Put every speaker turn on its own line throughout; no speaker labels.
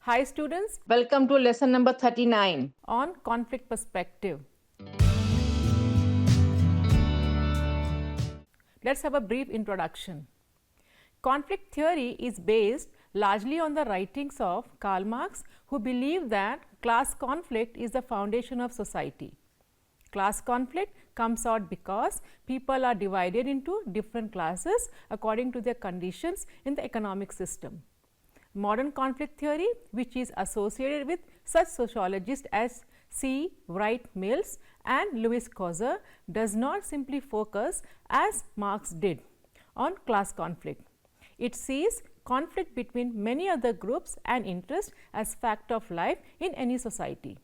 Hi students,
Welcome to lesson number 39.
on conflict perspective. Let's have a brief introduction. Conflict theory is based largely on the writings of Karl Marx, who believed that class conflict is the foundation of society. Class conflict comes out because people are divided into different classes according to their conditions in the economic system. Modern conflict theory, which is associated with such sociologists as C. Wright Mills and Louis Kozer, does not simply focus, as Marx did, on class conflict. It sees conflict between many other groups and interests as fact of life in any society.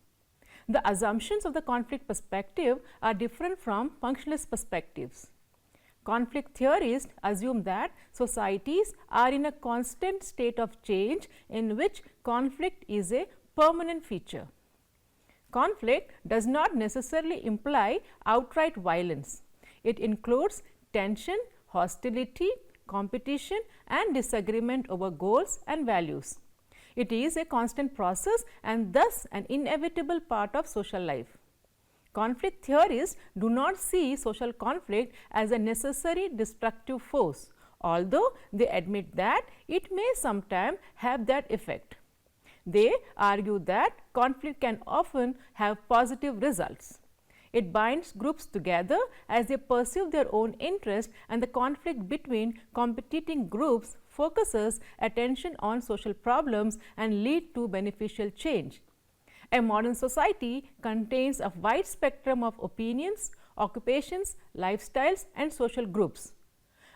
The assumptions of the conflict perspective are different from functionalist perspectives. Conflict theorists assume that societies are in a constant state of change in which conflict is a permanent feature. Conflict does not necessarily imply outright violence. It includes tension, hostility, competition and disagreement over goals and values. It is a constant process and thus an inevitable part of social life. Conflict theorists do not see social conflict as a necessary destructive force, although they admit that it may sometimes have that effect. They argue that conflict can often have positive results. It binds groups together as they pursue their own interests, and the conflict between competing groups focuses attention on social problems and lead to beneficial change. A modern society contains a wide spectrum of opinions, occupations, lifestyles and social groups.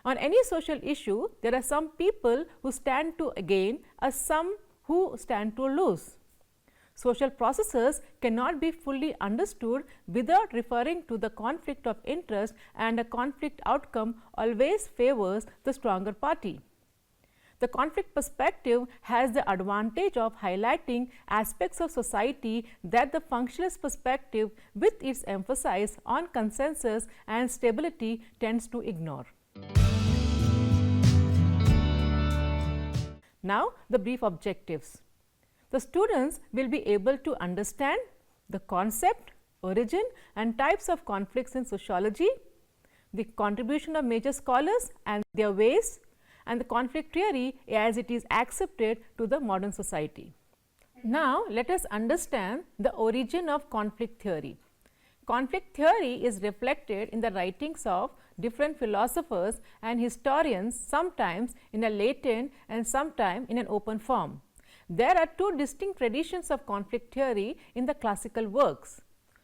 On any social issue, there are some people who stand to gain and some who stand to lose. Social processes cannot be fully understood without referring to the conflict of interest, and a conflict outcome always favors the stronger party. The conflict perspective has the advantage of highlighting aspects of society that the functionalist perspective, with its emphasis on consensus and stability, tends to ignore. Now, the brief objectives. The students will be able to understand the concept, origin and types of conflicts in sociology, the contribution of major scholars and their ways, and the conflict theory as it is accepted to the modern society. Now, let us understand the origin of conflict theory. Conflict theory is reflected in the writings of different philosophers and historians, sometimes in a latent and sometimes in an open form. There are two distinct traditions of conflict theory in the classical works.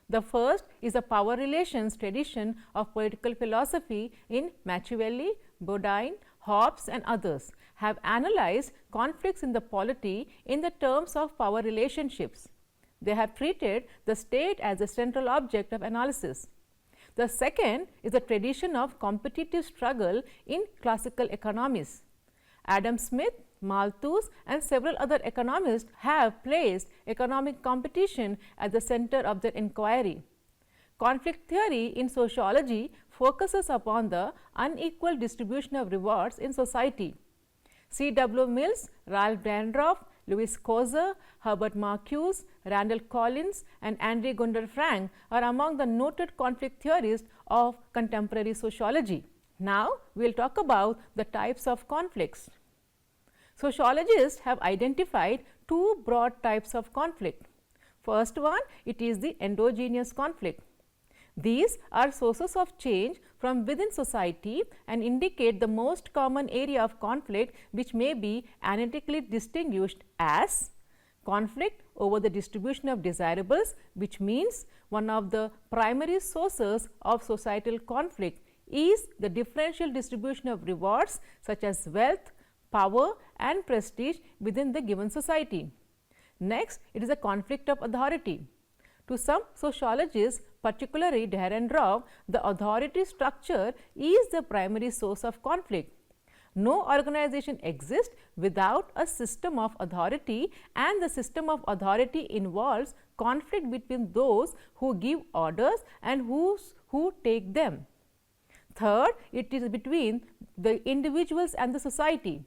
The first is the power relations tradition of political philosophy in Machiavelli, Bodine, Hobbes and others have analyzed conflicts in the polity in the terms of power relationships. They have treated the state as the central object of analysis. The second is the tradition of competitive struggle in classical economics. Adam Smith, Malthus and several other economists have placed economic competition at the center of their inquiry. Conflict theory in sociology focuses upon the unequal distribution of rewards in society. C.W. Mills, Ralph Dandroff, Louis Kozer, Herbert Marcuse, Randall Collins and Andre Gunder Frank are among the noted conflict theorists of contemporary sociology. Now, we will talk about the types of conflicts. Sociologists have identified two broad types of conflict. First one, it is the endogenous conflict. These are sources of change from within society and indicate the most common area of conflict, which may be analytically distinguished as conflict over the distribution of desirables, which means one of the primary sources of societal conflict is the differential distribution of rewards such as wealth, power and prestige within the given society. Next, it is a conflict of authority. To some sociologists, particularly Dahrendorf, the authority structure is the primary source of conflict. No organization exists without a system of authority, and the system of authority involves conflict between those who give orders and who take them. Third, it is between the individuals and the society.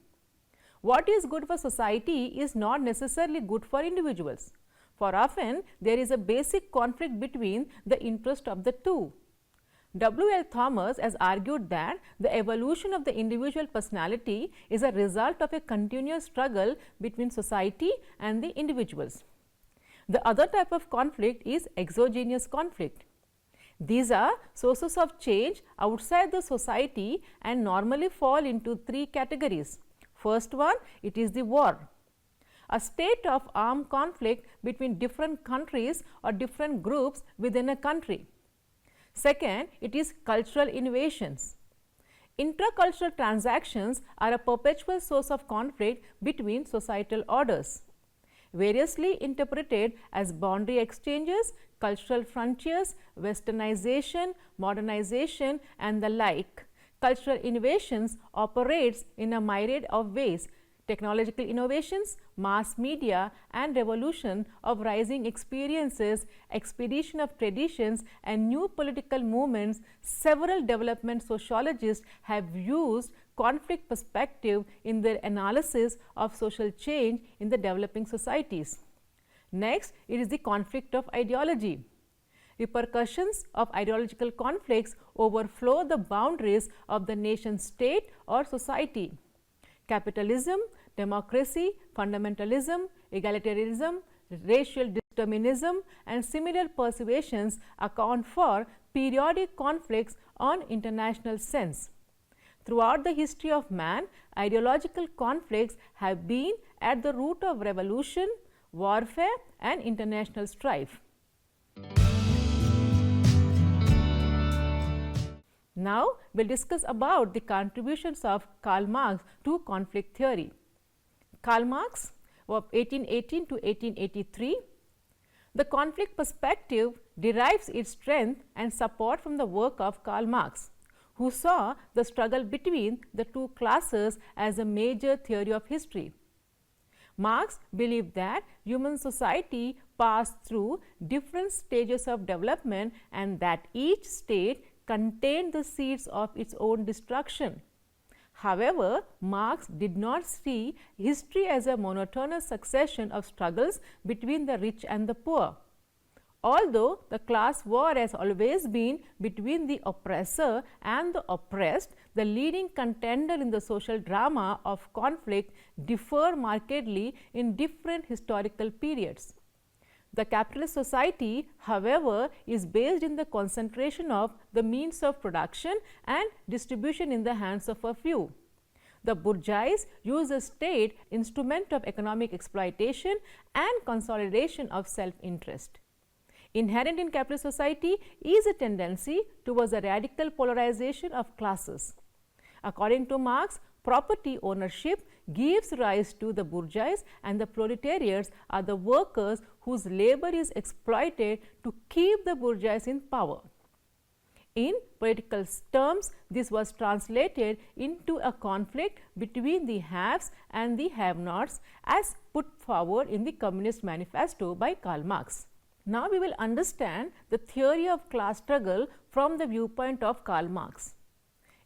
what is good for society is not necessarily good for individuals, for often there is a basic conflict between the interest of the two. W. L. Thomas has argued that the evolution of the individual personality is a result of a continuous struggle between society and the individuals. The other type of conflict is exogenous conflict. These are sources of change outside the society and normally fall into three categories. First one, it is the war, a state of armed conflict between different countries or different groups within a country. Second, it is cultural innovations. Intercultural transactions are a perpetual source of conflict between societal orders. Variously interpreted as boundary exchanges, cultural frontiers, westernization, modernization and the like, cultural innovations operates in a myriad of ways. Technological innovations, mass media and revolution of rising experiences, expedition of traditions and new political movements, several development sociologists have used conflict perspective in their analysis of social change in the developing societies. Next, it is the conflict of ideology. Repercussions of ideological conflicts overflow the boundaries of the nation state or society. Capitalism, democracy, fundamentalism, egalitarianism, racial determinism and similar persuasions account for periodic conflicts on international sense. Throughout the history of man, ideological conflicts have been at the root of revolution, warfare and international strife. Now, we will discuss about the contributions of Karl Marx to conflict theory. Karl Marx of 1818 to 1883. The conflict perspective derives its strength and support from the work of Karl Marx, who saw the struggle between the two classes as a major theory of history. Marx believed that human society passed through different stages of development and that each state contained the seeds of its own destruction. However, Marx did not see history as a monotonous succession of struggles between the rich and the poor. Although the class war has always been between the oppressor and the oppressed, the leading contender in the social drama of conflict differ markedly in different historical periods. The capitalist society, however, is based in the concentration of the means of production and distribution in the hands of a few. The bourgeois use the state instrument of economic exploitation and consolidation of self-interest. Inherent in capitalist society is a tendency towards a radical polarization of classes. According to Marx, property ownership gives rise to the bourgeois and the proletariats are the workers whose labor is exploited to keep the bourgeois in power. In political terms, this was translated into a conflict between the haves and the have-nots as put forward in the Communist Manifesto by Karl Marx. Now, we will understand the theory of class struggle from the viewpoint of Karl Marx.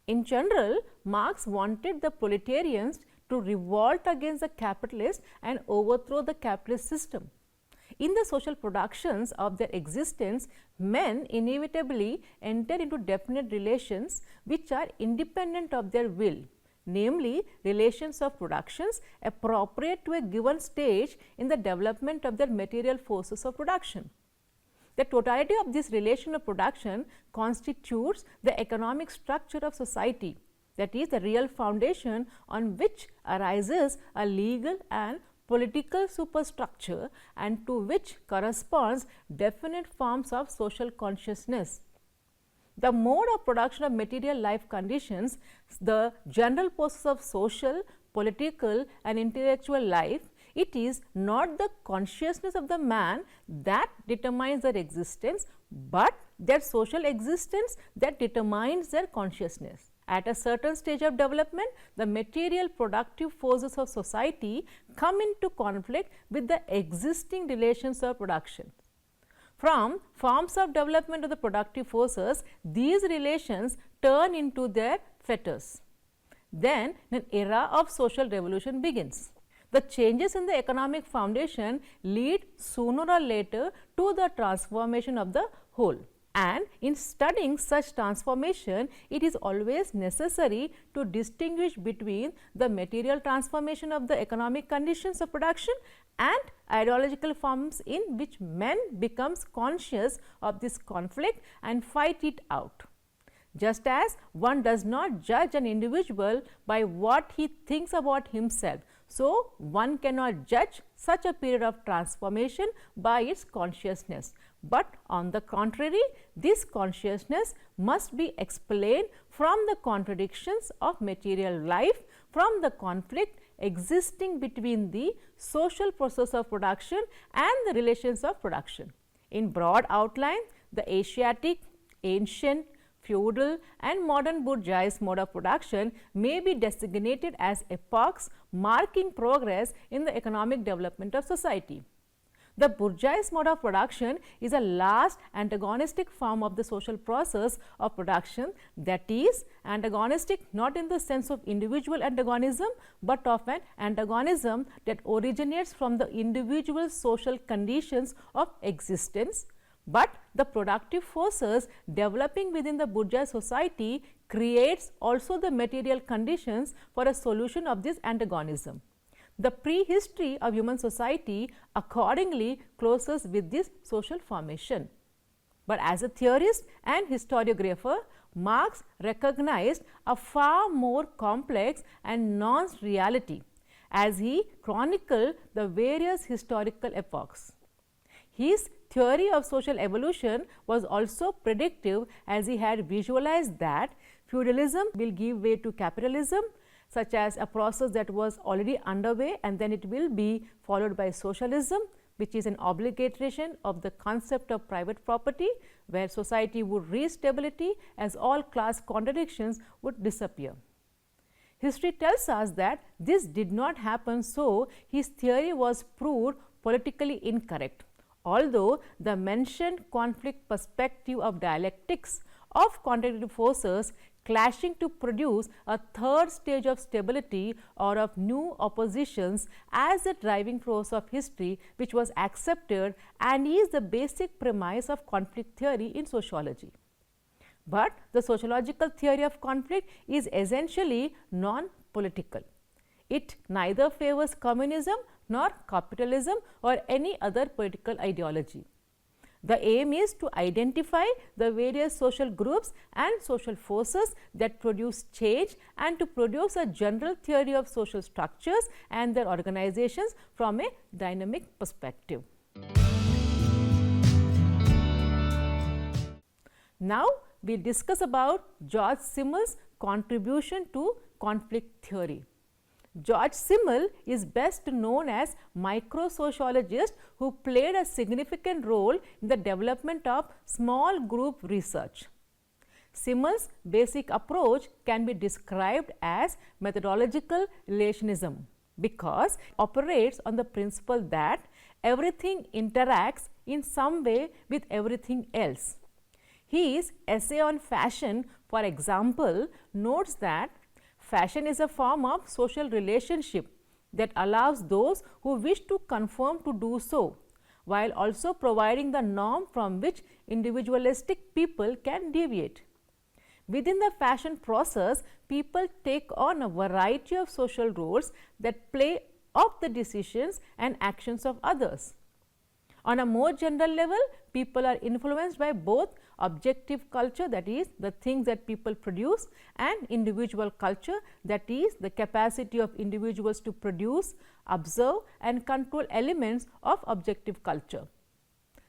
In general, Marx wanted the proletarians to revolt against the capitalists and overthrow the capitalist system. In the social productions of their existence, men inevitably enter into definite relations which are independent of their will, namely relations of productions appropriate to a given stage in the development of their material forces of production. The totality of this relation of production constitutes the economic structure of society, that is the real foundation on which arises a legal and political superstructure and to which corresponds definite forms of social consciousness. The mode of production of material life conditions the general process of social, political and intellectual life. It is not the consciousness of the man that determines their existence, but their social existence that determines their consciousness. At a certain stage of development, the material productive forces of society come into conflict with the existing relations of production. From forms of development of the productive forces, these relations turn into their fetters. then an era of social revolution begins. The changes in the economic foundation lead sooner or later to the transformation of the whole. And in studying such transformation, it is always necessary to distinguish between the material transformation of the economic conditions of production and ideological forms in which man becomes conscious of this conflict and fight it out. Just as one does not judge an individual by what he thinks about himself, so one cannot judge such a period of transformation by its consciousness. But on the contrary, this consciousness must be explained from the contradictions of material life, from the conflict existing between the social process of production and the relations of production. In broad outline, the Asiatic, ancient, feudal and modern bourgeois mode of production may be designated as epochs marking progress in the economic development of society. The bourgeois mode of production is a last antagonistic form of the social process of production, that is antagonistic not in the sense of individual antagonism, but of an antagonism that originates from the individual social conditions of existence. But the productive forces developing within the bourgeois society creates also the material conditions for a solution of this antagonism. The prehistory of human society accordingly closes with this social formation. But as a theorist and historiographer, Marx recognized a far more complex and nuanced reality as he chronicled the various historical epochs. His theory of social evolution was also predictive, as he had visualized that feudalism will give way to capitalism, such as a process that was already underway, and then it will be followed by socialism, which is an obligation of the concept of private property, where society would reach stability as all class contradictions would disappear. History tells us that this did not happen, so his theory was proved politically incorrect. Although the mentioned conflict perspective of dialectics of contradictory forces clashing to produce a third stage of stability or of new oppositions as the driving force of history, which was accepted and is the basic premise of conflict theory in sociology. But the sociological theory of conflict is essentially non-political. It neither favors communism nor capitalism or any other political ideology. The aim is to identify the various social groups and social forces that produce change and to produce a general theory of social structures and their organizations from a dynamic perspective. Now, we discuss about George Simmel's contribution to conflict theory. George Simmel is best known as micro-sociologist who played a significant role in the development of small group research. Simmel's basic approach can be described as methodological religionism because it operates on the principle that everything interacts in some way with everything else. His essay on fashion, for example, notes that fashion is a form of social relationship that allows those who wish to conform to do so, while also providing the norm from which individualistic people can deviate. Within the fashion process, people take on a variety of social roles that play off the decisions and actions of others. On a more general level, people are influenced by both objective culture, that is the things that people produce, and individual culture, that is the capacity of individuals to produce, observe and control elements of objective culture.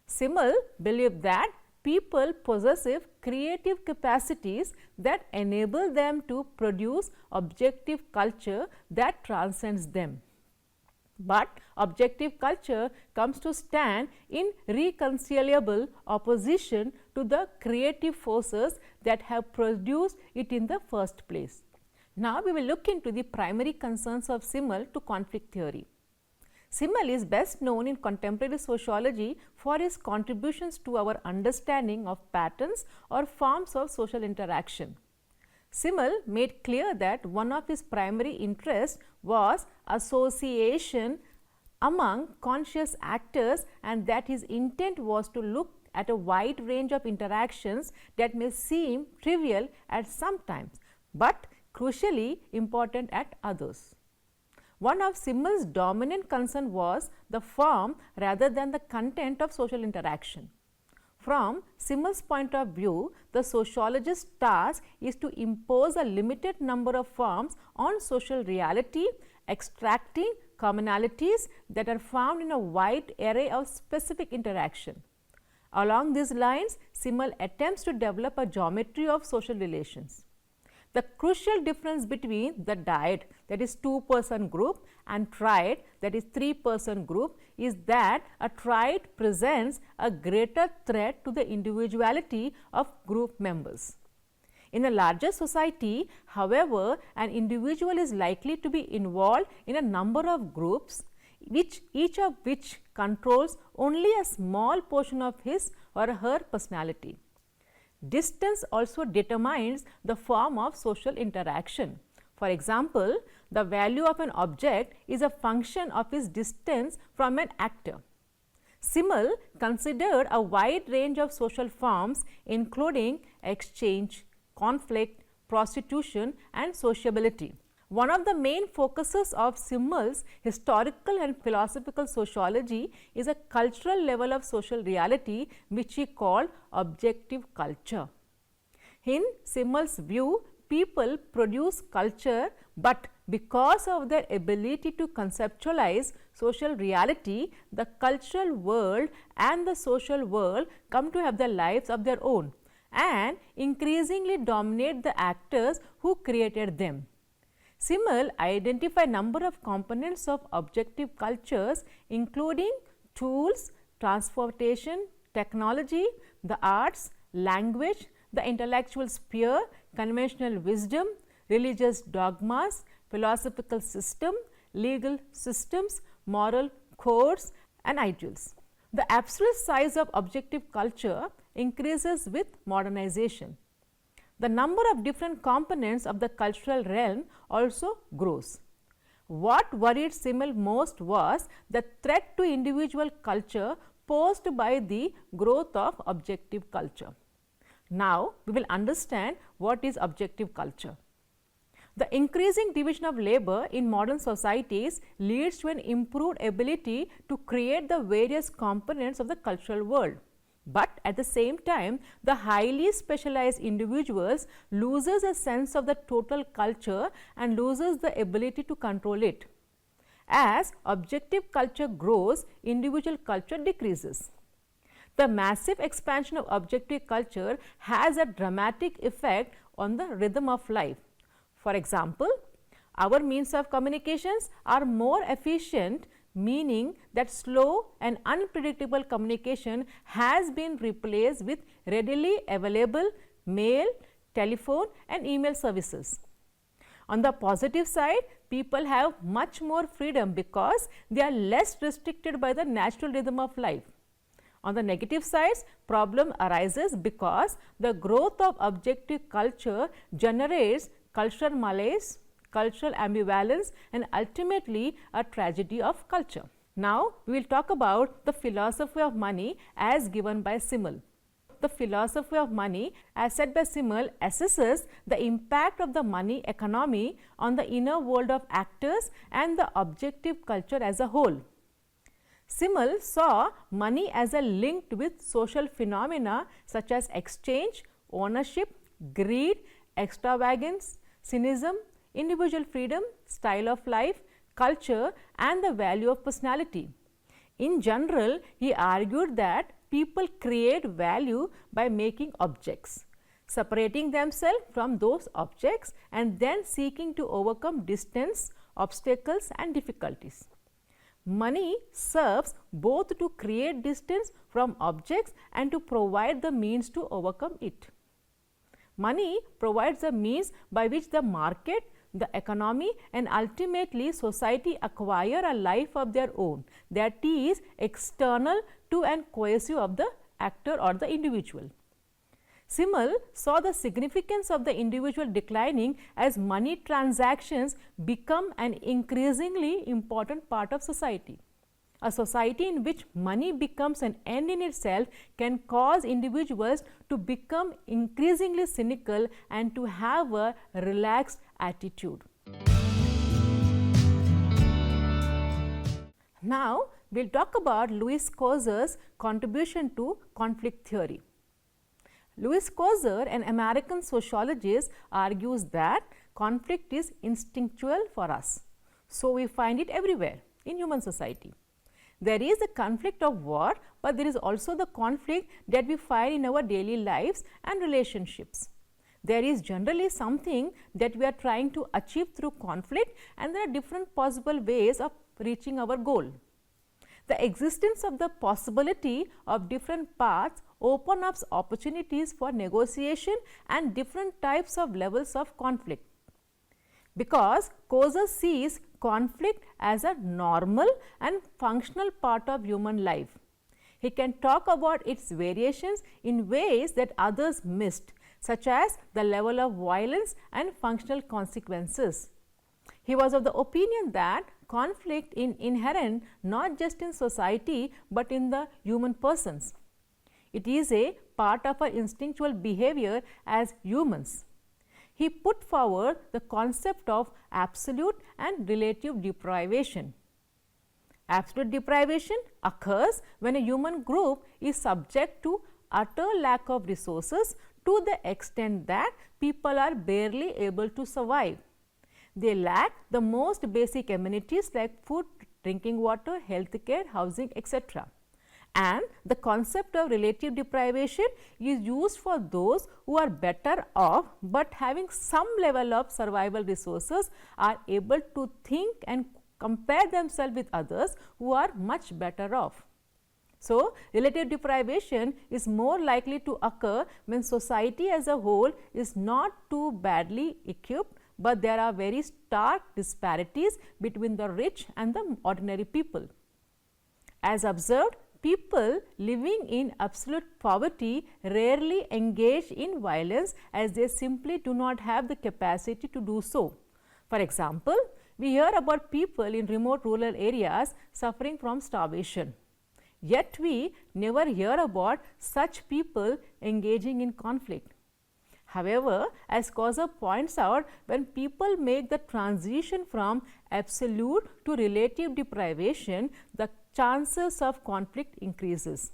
Simmel believed that people possess creative capacities that enable them to produce objective culture that transcends them. But objective culture comes to stand in irreconcilable opposition to the creative forces that have produced it in the first place. Now, we will look into the primary concerns of Simmel to conflict theory. Simmel is best known in contemporary sociology for his contributions to our understanding of patterns or forms of social interaction. Simmel made clear that one of his primary interests was association among conscious actors, and that his intent was to look at a wide range of interactions that may seem trivial at some times, but crucially important at others. One of Simmel's dominant concern was the form rather than the content of social interaction. From Simmel's point of view, the sociologist's task is to impose a limited number of forms on social reality, extracting commonalities that are found in a wide array of specific interaction. Along these lines, Simmel attempts to develop a geometry of social relations. The crucial difference between the dyad, that is 2-person group, and triad, that is 3-person group, is that a triad presents a greater threat to the individuality of group members. In a larger society, however, an individual is likely to be involved in a number of groups, each of which controls only a small portion of his or her personality. Distance also determines the form of social interaction. For example, the value of an object is a function of its distance from an actor. Simmel considered a wide range of social forms, including exchange, conflict, prostitution, and sociability. One of the main focuses of Simmel's historical and philosophical sociology is a cultural level of social reality, which he called objective culture. In Simmel's view, people produce culture, but because of their ability to conceptualize social reality, the cultural world and the social world come to have their lives of their own and increasingly dominate the actors who created them. Simmel identified a number of components of objective cultures, including tools, transportation, technology, the arts, language, the intellectual sphere, conventional wisdom, religious dogmas, philosophical system, legal systems, moral codes, and ideals. The absolute size of objective culture increases with modernization. The number of different components of the cultural realm also grows. What worried Simmel most was the threat to individual culture posed by the growth of objective culture. Now, we will understand what is objective culture. The increasing division of labor in modern societies leads to an improved ability to create the various components of the cultural world. But at the same time, the highly specialized individuals loses a sense of the total culture and loses the ability to control it. As objective culture grows, individual culture decreases. The massive expansion of objective culture has a dramatic effect on the rhythm of life. For example, our means of communications are more efficient, meaning that slow and unpredictable communication has been replaced with readily available mail, telephone, and email services. On the positive side, people have much more freedom because they are less restricted by the natural rhythm of life. On the negative side, problem arises because the growth of objective culture generates cultural malaise, cultural ambivalence, and ultimately a tragedy of culture. Now, we will talk about the philosophy of money as given by Simmel. The philosophy of money, as said by Simmel, assesses the impact of the money economy on the inner world of actors and the objective culture as a whole. Simmel saw money as a linked with social phenomena such as exchange, ownership, greed, extravagance, cynicism, individual freedom, style of life, culture, and the value of personality. In general, he argued that people create value by making objects, separating themselves from those objects, and then seeking to overcome distance, obstacles, and difficulties. Money serves both to create distance from objects and to provide the means to overcome it. Money provides the means by which the market, the economy, and ultimately society acquire a life of their own that is external to and cohesive of the actor or the individual. Simmel saw the significance of the individual declining as money transactions become an increasingly important part of society. A society in which money becomes an end in itself can cause individuals to become increasingly cynical and to have a relaxed attitude. Now, we will talk about Louis Coser's contribution to conflict theory. Louis Coser, an American sociologist, argues that conflict is instinctual for us. So, we find it everywhere in human society. There is the conflict of war, but there is also the conflict that we find in our daily lives and relationships. There is generally something that we are trying to achieve through conflict, and there are different possible ways of reaching our goal. The existence of the possibility of different paths open up opportunities for negotiation and different types of levels of conflict. Because Coser sees conflict as a normal and functional part of human life. He can talk about its variations in ways that others missed, such as the level of violence and functional consequences. He was of the opinion that conflict is inherent not just in society but in the human persons. It is a part of our instinctual behavior as humans. He put forward the concept of absolute and relative deprivation. Absolute deprivation occurs when a human group is subject to utter lack of resources to the extent that people are barely able to survive. They lack the most basic amenities like food, drinking water, health care, housing, etc. And the concept of relative deprivation is used for those who are better off, but having some level of survival resources are able to think and compare themselves with others who are much better off. So, relative deprivation is more likely to occur when society as a whole is not too badly equipped, but there are very stark disparities between the rich and the ordinary people. As observed, people living in absolute poverty rarely engage in violence as they simply do not have the capacity to do so. For example, we hear about people in remote rural areas suffering from starvation. Yet we never hear about such people engaging in conflict. However, as Coser points out, when people make the transition from absolute to relative deprivation, the chances of conflict increases.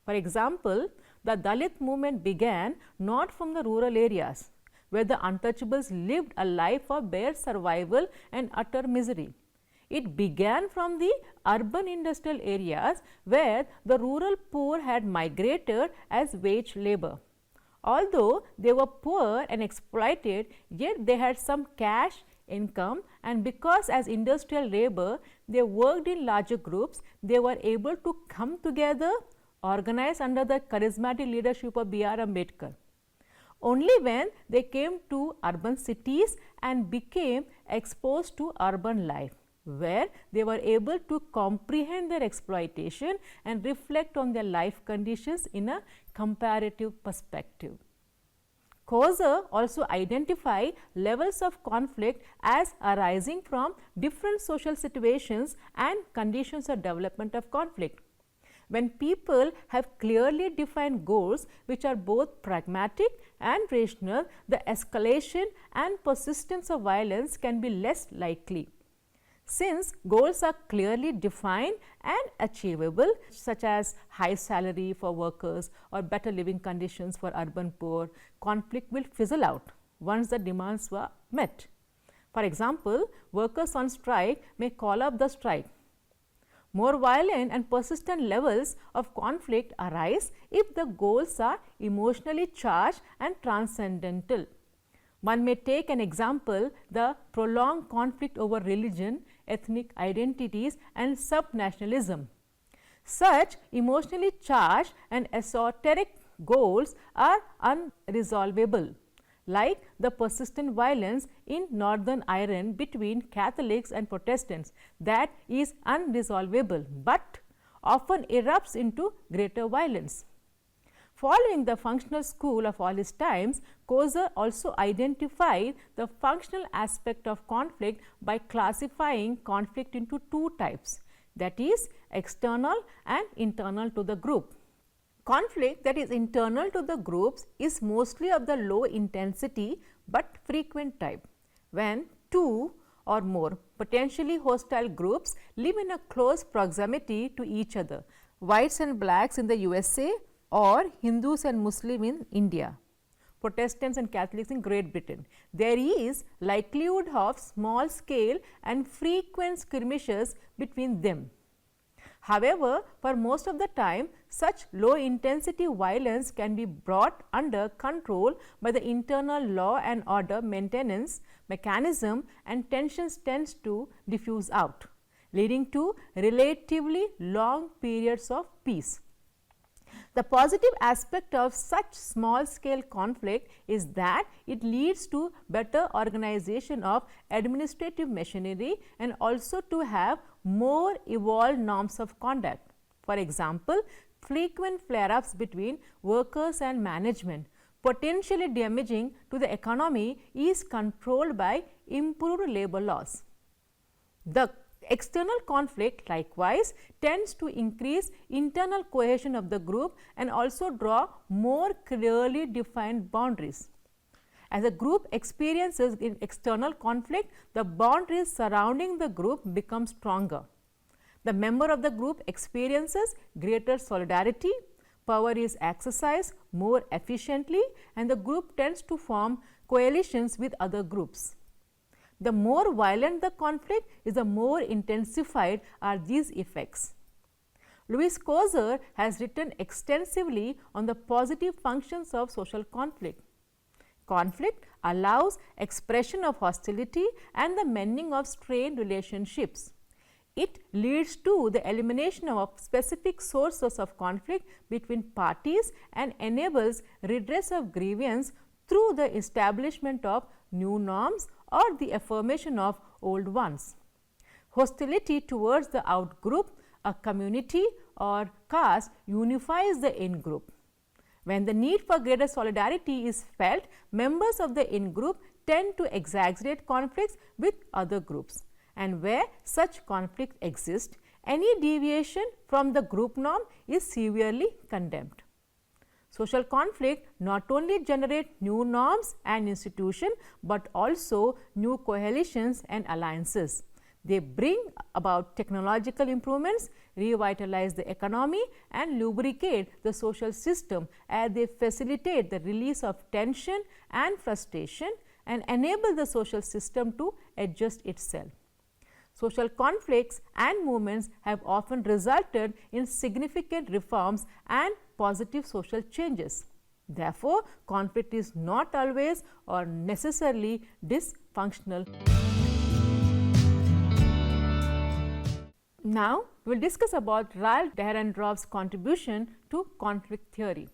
For example, the Dalit movement began not from the rural areas, where the untouchables lived a life of bare survival and utter misery. It began from the urban industrial areas where the rural poor had migrated as wage labor. Although they were poor and exploited, yet they had some cash income, and because as industrial labor they worked in larger groups, they were able to come together, organize under the charismatic leadership of B.R. Ambedkar. Only when they came to urban cities and became exposed to urban life, where they were able to comprehend their exploitation and reflect on their life conditions in a comparative perspective. Coser also identified levels of conflict as arising from different social situations and conditions of development of conflict. When people have clearly defined goals which are both pragmatic and rational, the escalation and persistence of violence can be less likely. Since goals are clearly defined and achievable, such as high salary for workers or better living conditions for urban poor, conflict will fizzle out once the demands were met. For example, workers on strike may call up the strike. More violent and persistent levels of conflict arise if the goals are emotionally charged and transcendental. One may take an example, the prolonged conflict over religion, ethnic identities and subnationalism. Such emotionally charged and esoteric goals are unresolvable, like the persistent violence in Northern Ireland between Catholics and Protestants that is unresolvable, but often erupts into greater violence. Following the functional school of all his times, Koser also identified the functional aspect of conflict by classifying conflict into two types, that is, external and internal to the group. Conflict that is internal to the groups is mostly of the low intensity but frequent type, when two or more potentially hostile groups live in a close proximity to each other, whites and blacks in the USA or Hindus and Muslims in India, Protestants and Catholics in Great Britain. There is likelihood of small scale and frequent skirmishes between them. However, for most of the time, such low intensity violence can be brought under control by the internal law and order maintenance mechanism, and tensions tends to diffuse out, leading to relatively long periods of peace. The positive aspect of such small scale conflict is that it leads to better organization of administrative machinery and also to have more evolved norms of conduct. For example, frequent flare-ups between workers and management potentially damaging to the economy is controlled by improved labor laws. The external conflict likewise tends to increase internal cohesion of the group and also draw more clearly defined boundaries. As a group experiences in external conflict, the boundaries surrounding the group become stronger. The member of the group experiences greater solidarity, power is exercised more efficiently, and the group tends to form coalitions with other groups. The more violent the conflict is, the more intensified are these effects. Louis Koser has written extensively on the positive functions of social conflict. Conflict allows expression of hostility and the mending of strained relationships. It leads to the elimination of specific sources of conflict between parties and enables redress of grievance through the establishment of new norms or the affirmation of old ones. Hostility towards the out group, a community or caste unifies the in group. When the need for greater solidarity is felt, members of the in group tend to exaggerate conflicts with other groups, and where such conflict exists, any deviation from the group norm is severely condemned. Social conflict not only generate new norms and institutions, but also new coalitions and alliances. They bring about technological improvements, revitalize the economy and lubricate the social system as they facilitate the release of tension and frustration and enable the social system to adjust itself. Social conflicts and movements have often resulted in significant reforms and positive social changes. Therefore, conflict is not always or necessarily dysfunctional. Now, we will discuss about Ralph Dahrendorf's contribution to conflict theory.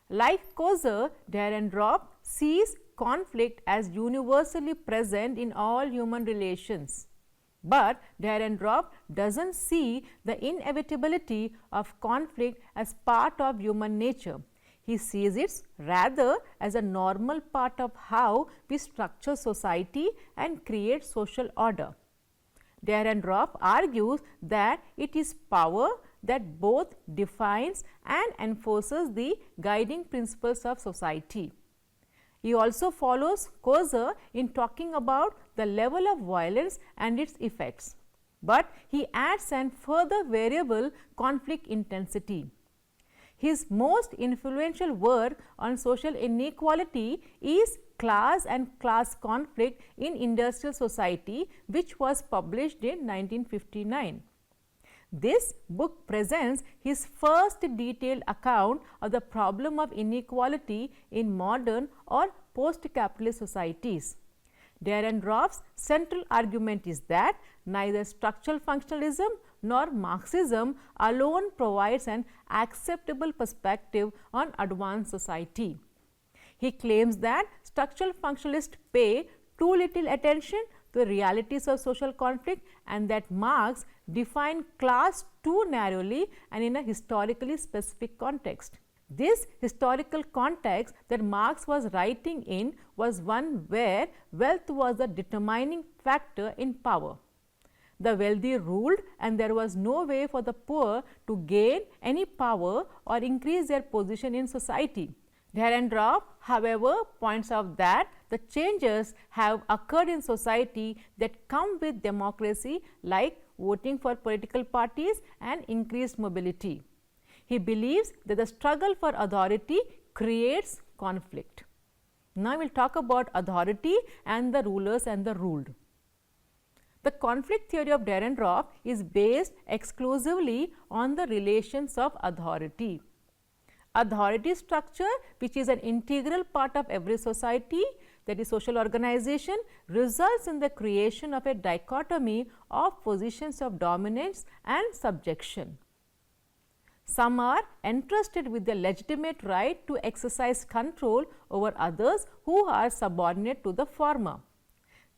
Like Koser, Dahrendorf sees conflict as universally present in all human relations. But Dahrendorf does not see the inevitability of conflict as part of human nature. He sees it rather as a normal part of how we structure society and create social order. Dahrendorf argues that it is power that both defines and enforces the guiding principles of society. He also follows Koser in talking about the level of violence and its effects, but he adds an further variable, conflict intensity. His most influential work on social inequality is Class and Class Conflict in Industrial Society, which was published in 1959. This book presents his first detailed account of the problem of inequality in modern or post-capitalist societies. Dahrendorf's central argument is that neither structural functionalism nor Marxism alone provides an acceptable perspective on advanced society. He claims that structural functionalists pay too little attention to the realities of social conflict and that Marx defined class too narrowly and in a historically specific context. This historical context that Marx was writing in was one where wealth was the determining factor in power. The wealthy ruled, and there was no way for the poor to gain any power or increase their position in society. Dahrendorf, however, points out that the changes have occurred in society that come with democracy, like voting for political parties and increased mobility. He believes that the struggle for authority creates conflict. Now, we will talk about authority and the rulers and the ruled. The conflict theory of Dahrendorf is based exclusively on the relations of authority. Authority structure, which is an integral part of every society, that is social organization, results in the creation of a dichotomy of positions of dominance and subjection. Some are entrusted with the legitimate right to exercise control over others who are subordinate to the former.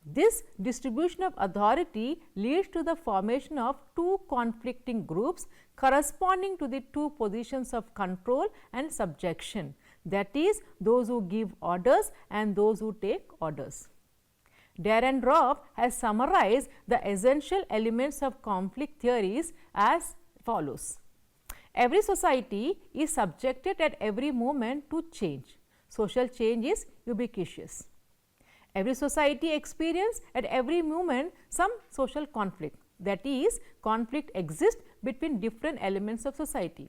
This distribution of authority leads to the formation of two conflicting groups corresponding to the two positions of control and subjection, that is, those who give orders and those who take orders. Dahrendorf has summarized the essential elements of conflict theories as follows. Every society is subjected at every moment to change. Social change is ubiquitous. Every society experiences at every moment some social conflict, that is, conflict exists between different elements of society.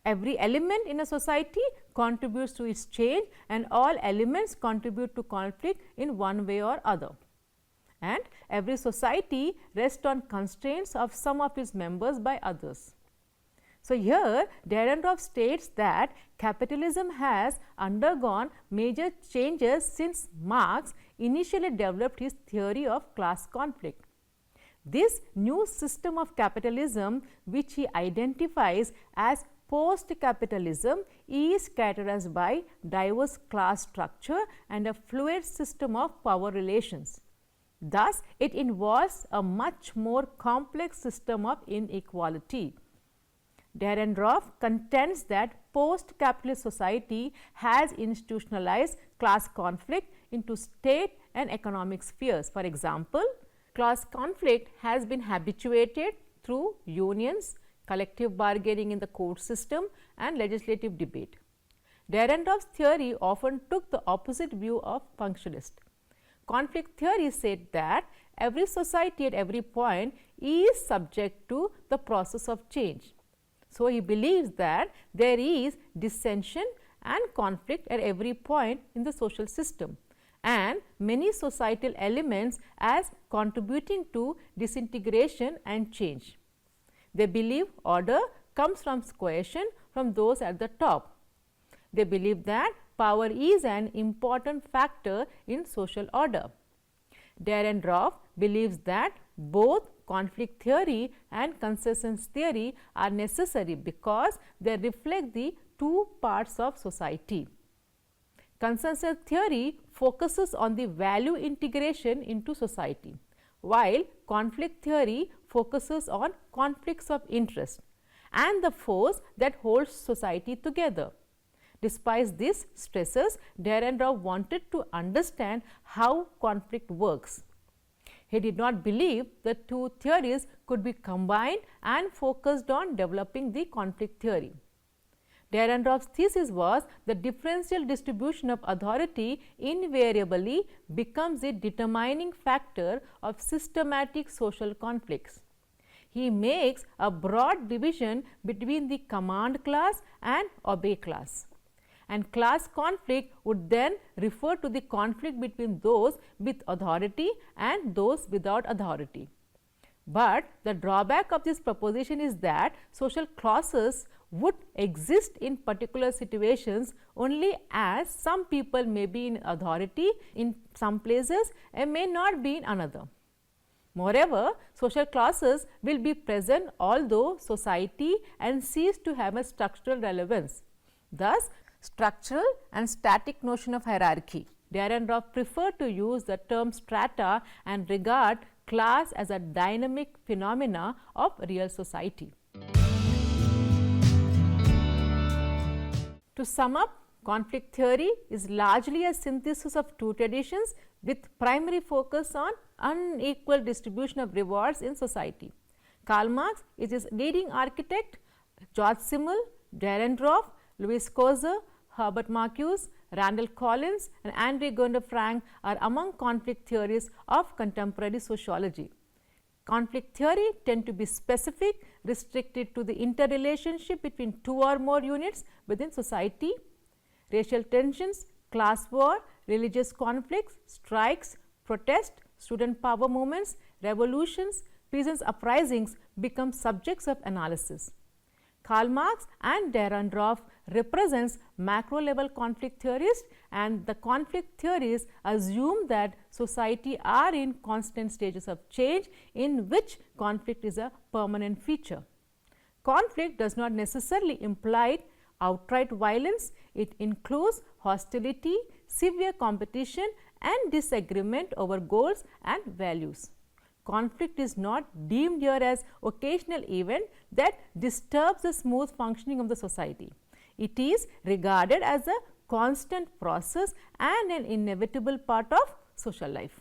Every element in a society contributes to its change, and all elements contribute to conflict in one way or other. And every society rests on constraints of some of its members by others. So, here Dahrendorf states that capitalism has undergone major changes since Marx initially developed his theory of class conflict. This new system of capitalism, which he identifies as post-capitalism, is characterized by diverse class structure and a fluid system of power relations. Thus, it involves a much more complex system of inequality. Dahrendorf contends that post-capitalist society has institutionalized class conflict into state and economic spheres. For example, class conflict has been habituated through unions, collective bargaining in the court system, and legislative debate. Dahrendorf's theory often took the opposite view of functionalist. Conflict theory said that every society at every point is subject to the process of change. So, he believes that there is dissension and conflict at every point in the social system, and many societal elements as contributing to disintegration and change. They believe order comes from cohesion from those at the top. They believe that power is an important factor in social order. Dahrendorf believes that both conflict theory and consensus theory are necessary because they reflect the two parts of society. Consensus theory focuses on the value integration into society, while conflict theory focuses on conflicts of interest and the force that holds society together. Despite these stresses, Dahrendorf wanted to understand how conflict works. He did not believe the two theories could be combined and focused on developing the conflict theory. Dahrendorf's thesis was the differential distribution of authority invariably becomes a determining factor of systematic social conflicts. He makes a broad division between the command class and obey class. And class conflict would then refer to the conflict between those with authority and those without authority. But the drawback of this proposition is that social classes would exist in particular situations only as some people may be in authority in some places and may not be in another. Moreover, social classes will be present although society and cease to have a structural relevance. Thus, structural and static notion of hierarchy. Dahrendorf preferred to use the term strata and regard class as a dynamic phenomena of real society. To sum up, conflict theory is largely a synthesis of two traditions with primary focus on unequal distribution of rewards in society. Karl Marx is his leading architect. George Simmel, Dahrendorf, Louis Koser, Herbert Marcuse, Randall Collins and Andre Gunder Frank are among conflict theories of contemporary sociology. Conflict theory tend to be specific, restricted to the interrelationship between two or more units within society. Racial tensions, class war, religious conflicts, strikes, protest, student power movements, revolutions, peasants' uprisings become subjects of analysis. Karl Marx and Dahrendorf represents macro-level conflict theorists, and the conflict theories assume that society are in constant stages of change in which conflict is a permanent feature. Conflict does not necessarily imply outright violence. It includes hostility, severe competition and disagreement over goals and values. Conflict is not deemed here as occasional event that disturbs the smooth functioning of the society. It is regarded as a constant process and an inevitable part of social life.